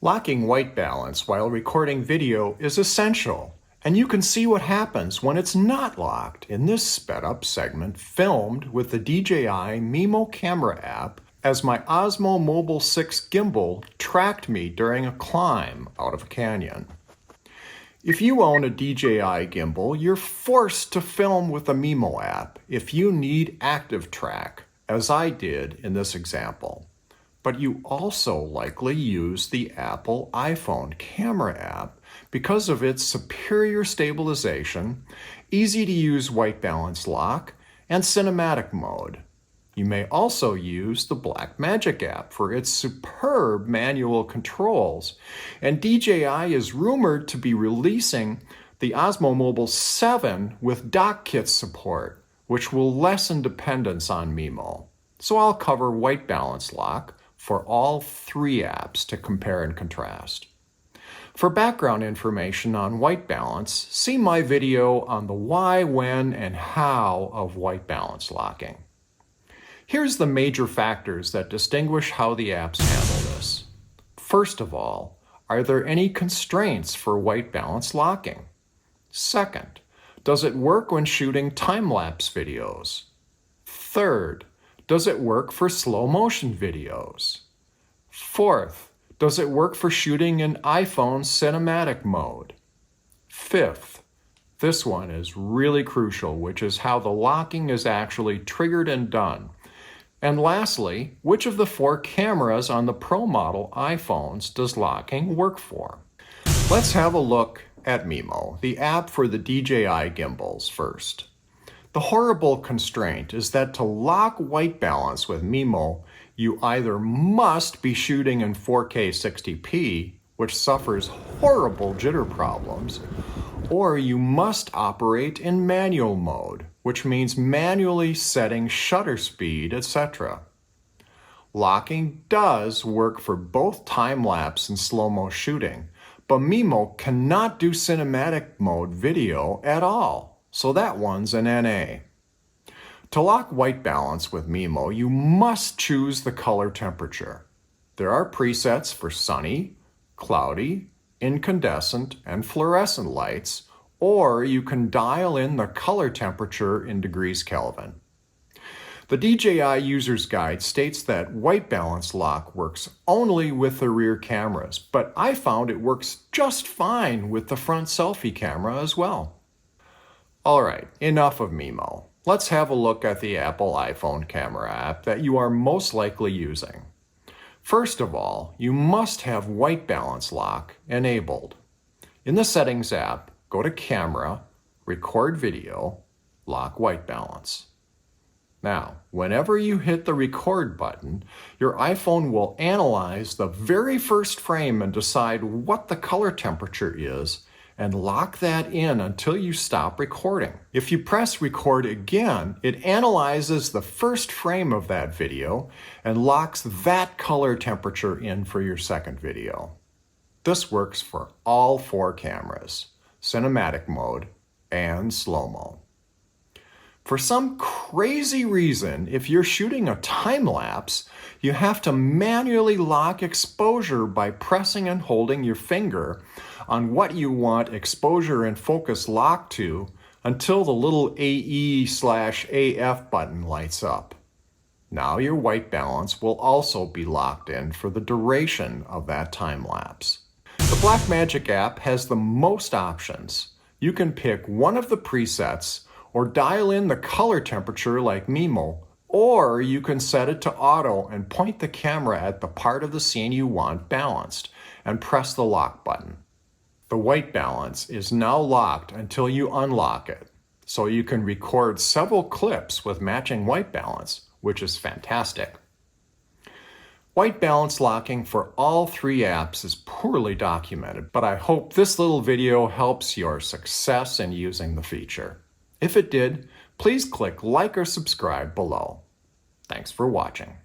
Locking white balance while recording video is essential, and you can see what happens when it's not locked in this sped-up segment filmed with the DJI Mimo camera app as my Osmo Mobile 6 gimbal tracked me during a climb out of a canyon. If you own a DJI gimbal, you're forced to film with the Mimo app if you need active track, as I did in this example. But you also likely use the Apple iPhone camera app because of its superior stabilization, easy-to-use white balance lock, and cinematic mode. You may also use the Blackmagic app for its superb manual controls, and DJI is rumored to be releasing the Osmo Mobile 7 with dock kit support, which will lessen dependence on Mimo. So I'll cover white balance lock for all three apps to compare and contrast. For background information on white balance, see my video on the why, when, and how of white balance locking. Here's the major factors that distinguish how the apps handle this. First of all, are there any constraints for white balance locking? Second, does it work when shooting time-lapse videos? Third, does it work for slow motion videos? Fourth, does it work for shooting in iPhone cinematic mode? Fifth, this one is really crucial, which is how the locking is actually triggered and done. And lastly, which of the four cameras on the Pro model iPhones does locking work for? Let's have a look at Mimo, the app for the DJI gimbals first. The horrible constraint is that to lock white balance with Mimo, you either must be shooting in 4K 60p, which suffers horrible jitter problems, or you must operate in manual mode, which means manually setting shutter speed, etc. Locking does work for both time-lapse and slow-mo shooting, but Mimo cannot do cinematic mode video at all, so that one's an NA. To lock white balance with Mimo, you must choose the color temperature. There are presets for sunny, cloudy, incandescent, and fluorescent lights, or you can dial in the color temperature in degrees Kelvin. The DJI User's Guide states that white balance lock works only with the rear cameras, but I found it works just fine with the front selfie camera as well. Alright, enough of Mimo. Let's have a look at the Apple iPhone camera app that you are most likely using. First of all, you must have white balance lock enabled. In the Settings app, go to Camera, Record Video, Lock White Balance. Now, whenever you hit the record button, your iPhone will analyze the very first frame and decide what the color temperature is and lock that in until you stop recording. If you press record again, it analyzes the first frame of that video and locks that color temperature in for your second video. This works for all four cameras, cinematic mode, and slow-mo. For some crazy reason, if you're shooting a time-lapse, you have to manually lock exposure by pressing and holding your finger on what you want exposure and focus locked to until the little AE/AF button lights up. Now your white balance will also be locked in for the duration of that time-lapse. The Blackmagic app has the most options. You can pick one of the presets or dial in the color temperature like Mimo, or you can set it to auto and point the camera at the part of the scene you want balanced and press the lock button. The white balance is now locked until you unlock it, so you can record several clips with matching white balance, which is fantastic. White balance locking for all three apps is poorly documented, but I hope this little video helps your success in using the feature. If it did, please click like or subscribe below. Thanks for watching.